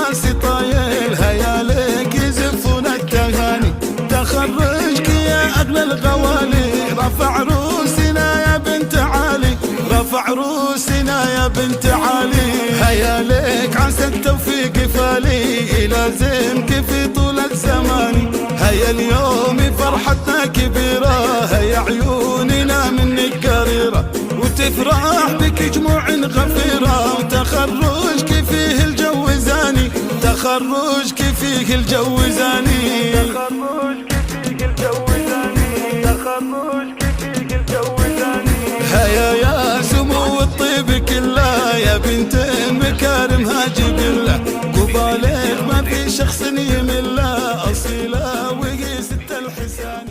الناس طايل، هيا لك يزفون التهاني. تخرجك يا أغلى الغوالي، رفع روسنا يا بنت علي، رفع روسنا يا بنت علي. هيا لك عسى التوفيق فالي، يلازمك في طول الزمان. هيا اليوم فرحتنا كبيرة، هيا عيوننا منك قريرة، وتفرح بك جموع غفيرة. وتخرجك فيه الجو زاني، تخرجك فيه الجو زاني، تخرجك فيه الجو زاني، تخرجك فيه الجو زاني. هيا يا سمو الطيب كله، يا بنت مكارمها جبله، قبالك ما في شخص يمله، أصيلة وهي ست الحسان.